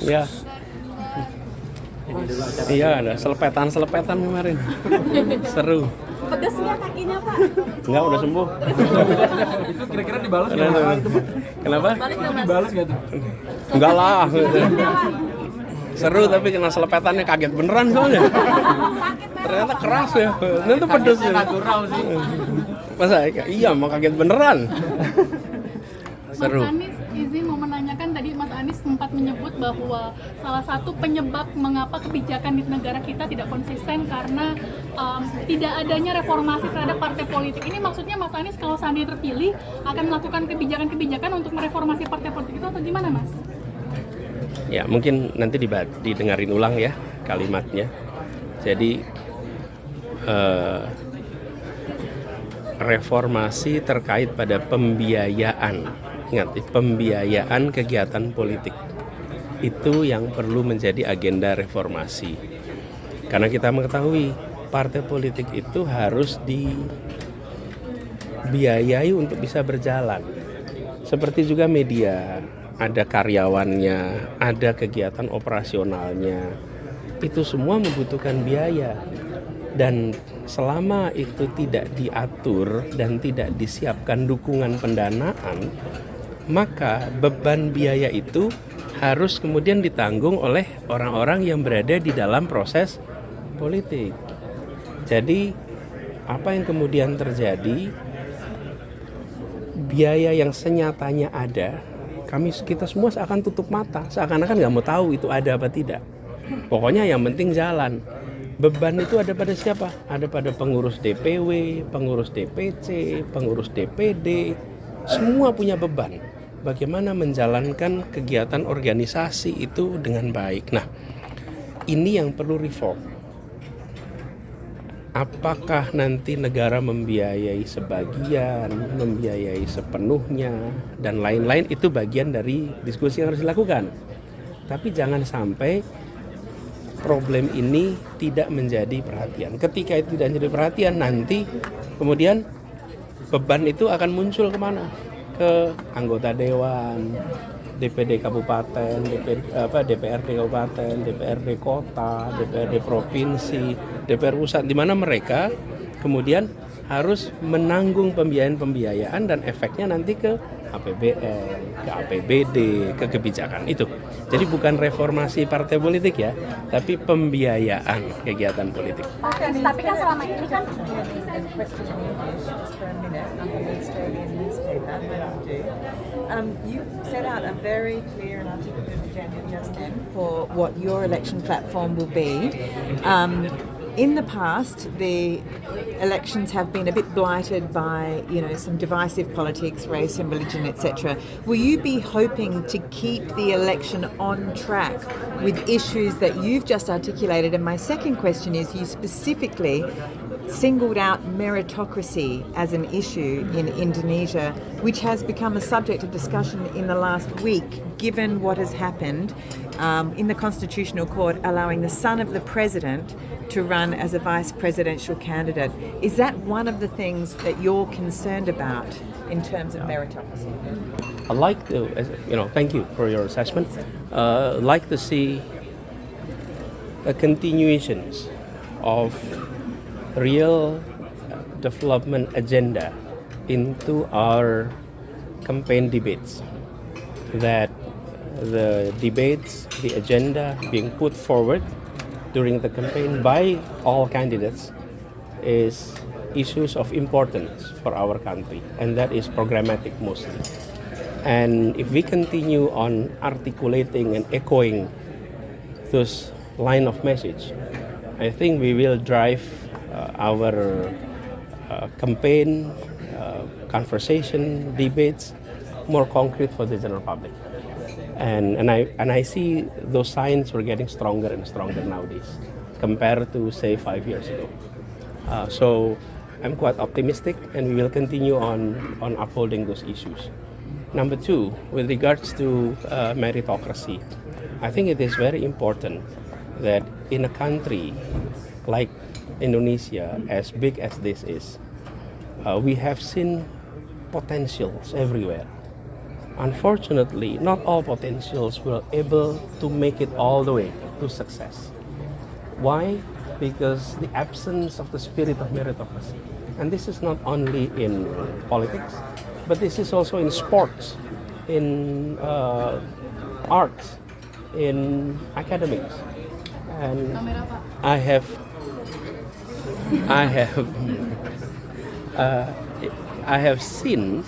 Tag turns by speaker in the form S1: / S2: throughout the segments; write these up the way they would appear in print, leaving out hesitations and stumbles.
S1: Iya. Iya, ada selepetan kemarin. Seru.
S2: Pedes nggak kakinya, Pak?
S1: Enggak, udah sembuh.
S3: Itu kira-kira dibalas nggak?
S1: Kenapa?
S2: Balik nggak, Mas?
S3: Dibalas nggak tuh?
S1: Enggak lah. Seru tapi kena selepetannya kaget beneran soalnya. Ternyata keras ya. Itu pedes ya.
S3: Natural sih.
S1: Masa iya mau kaget beneran. Seru.
S4: Mas Anies, izin mau menanyakan tadi Mas Anies sempat menyebut bahwa salah satu penyebab mengapa kebijakan di negara kita tidak konsisten karena tidak adanya reformasi terhadap partai politik. Ini maksudnya Mas Anies kalau seandainya terpilih akan melakukan kebijakan-kebijakan untuk mereformasi partai politik itu atau gimana, Mas?
S1: Ya mungkin nanti didengarin ulang ya kalimatnya. Jadi reformasi terkait pada pembiayaan. Ingat, pembiayaan kegiatan politik itu yang perlu menjadi agenda reformasi. Karena kita mengetahui partai politik itu harus dibiayai untuk bisa berjalan. Seperti juga media, ada karyawannya, ada kegiatan operasionalnya. Itu semua membutuhkan biaya. Dan selama itu tidak diatur dan tidak disiapkan dukungan pendanaan, maka beban biaya itu harus kemudian ditanggung oleh orang-orang yang berada di dalam proses politik. Jadi apa yang kemudian terjadi, biaya yang senyatanya ada, kita semua seakan tutup mata, seakan-akan nggak mau tahu itu ada apa tidak. Pokoknya yang penting jalan. Beban itu ada pada siapa? Ada pada pengurus DPW, pengurus DPC, pengurus DPD. Semua punya beban. Bagaimana menjalankan kegiatan organisasi itu dengan baik. Nah, ini yang perlu reform. Apakah nanti negara membiayai sebagian, membiayai sepenuhnya, dan lain-lain, itu bagian dari diskusi yang harus dilakukan. Tapi jangan sampai problem ini tidak menjadi perhatian. Ketika itu tidak menjadi perhatian, nanti kemudian beban itu akan muncul kemana? Ke anggota dewan, DPD kabupaten, DPRD kabupaten, DPRD kota, DPRD provinsi, DPR pusat, di mana mereka kemudian harus menanggung pembiayaan dan efeknya nanti ke APBN, ke APBD, ke kebijakan itu. Jadi bukan reformasi partai politik ya, tapi pembiayaan kegiatan politik.
S2: Tapi kan selama ini kan
S5: you set out a very clear and articulate agenda just then for what your election platform will be. In the past, the elections have been a bit blighted by, some divisive politics, race and religion, etc. Will you be hoping to keep the election on track with issues that you've just articulated? And my second question is, you specifically singled out meritocracy as an issue in Indonesia, which has become a subject of discussion in the last week, given what has happened in the Constitutional Court, allowing the son of the president to run as a vice presidential candidate. Is that one of the things that you're concerned about in terms of meritocracy?
S1: I'd like to, thank you for your assessment. I'd like to see a continuation of real development agenda into our campaign debates. That the debates, the agenda being put forward during the campaign by all candidates is issues of importance for our country, and that is programmatic mostly. And if we continue on articulating and echoing those line of message, I think we will drive our campaign, conversation, debates more concrete for the general public. And I see those signs were getting stronger and stronger nowadays compared to, say, 5 years ago. So I'm quite optimistic, and we will continue on upholding those issues. Number two, with regards to meritocracy, I think it is very important that in a country like Indonesia, as big as this is, we have seen potentials everywhere. unfortunately, not all potentials will able to make it all the way to success. Why? Because the absence of the spirit of meritocracy. And this is not only in politics, but this is also in sports, in arts, in academics. And
S4: Kamera Pak.
S1: I have I have seen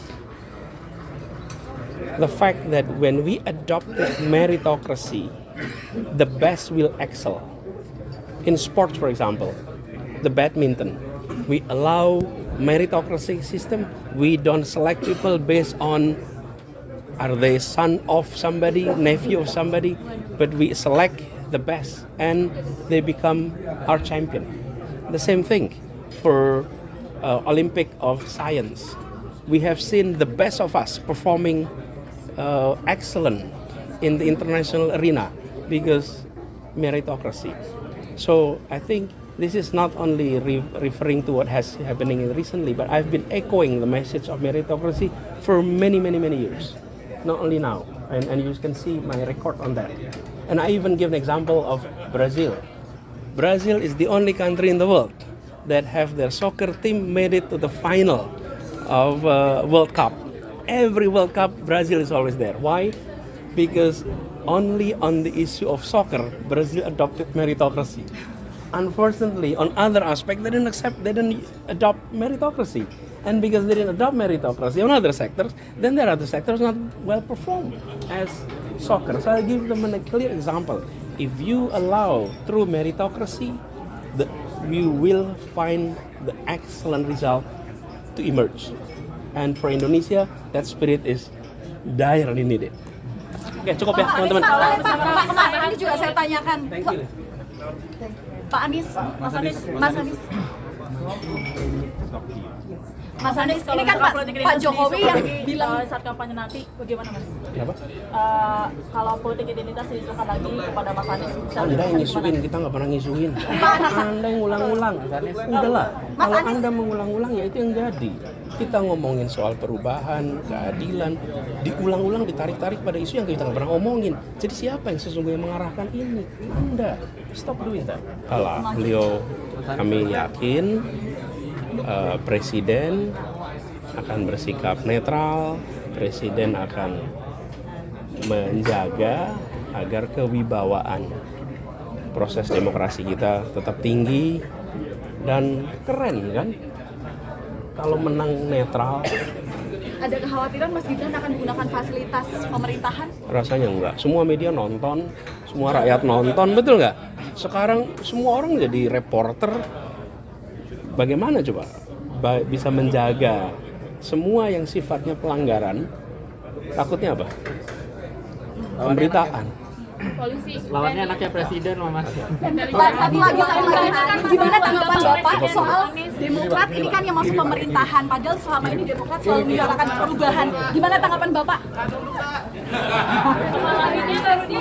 S1: the fact that when we adopted meritocracy, the best will excel. In sports, for example, the badminton, we allow meritocracy system. We don't select people based on are they son of somebody, nephew of somebody, but we select the best and they become our champion. The same thing for Olympic of Science. We have seen the best of us performing excellent in the international arena because meritocracy. So I think this is not only referring to what has happening recently, but I've been echoing the message of meritocracy for many years, not only now. And you can see my record on that. And I even give an example of Brazil. Brazil is the only country in the world that have their soccer team made it to the final of World Cup. Every World Cup, Brazil is always there. Why? Because only on the issue of soccer, Brazil adopted meritocracy. Unfortunately, on other aspects, they didn't adopt meritocracy. And because they didn't adopt meritocracy on other sectors, then their other sectors not well performed as soccer. So I give them a clear example. If you allow through meritocracy, you will find the excellent result to emerge. And for Indonesia, that spirit is direly needed. Oke, cukup ya teman-teman.
S2: Pak, kemarin ini juga saya tanyakan.
S1: Thank you.
S2: Pak Anies, Mas Anies, ini kan Pak Jokowi yang bilang
S6: saat kampanye nanti bagaimana Mas?
S1: Kenapa?
S6: Kalau politik identitas diisukan lagi kepada Mas Anies,
S1: Anda yang ngisuin, kita nggak pernah ngisuin. Anda yang ngulang-ngulang. Udahlah, kalau Anda mengulang-ulang ya itu yang jadi. Kita ngomongin soal perubahan, keadilan, diulang-ulang, ditarik-tarik pada isu yang kita nggak pernah ngomongin. Jadi siapa yang sesungguhnya mengarahkan ini? Anda. Stop doing that. Kalau beliau, kami yakin Presiden akan bersikap netral, Presiden akan menjaga agar kewibawaan proses demokrasi kita tetap tinggi dan keren kan? Kalau menang netral.
S2: ada kekhawatiran Mas Gibran akan menggunakan fasilitas pemerintahan?
S1: Rasanya enggak. Semua media nonton, semua rakyat nonton, betul nggak? Sekarang semua orang jadi reporter. Bagaimana coba bisa menjaga semua yang sifatnya pelanggaran? Takutnya apa? Pemberitaan.
S6: polisi.
S3: Lawannya anaknya presiden loh Mas.
S2: Pak, satu lagi. Gimana tanggapan Bapak soal Demokrat ini kan yang masuk pemerintahan, padahal selama ini Demokrat selalu menyuarakan perubahan. Gimana tanggapan Bapak?
S6: Malarinya baru di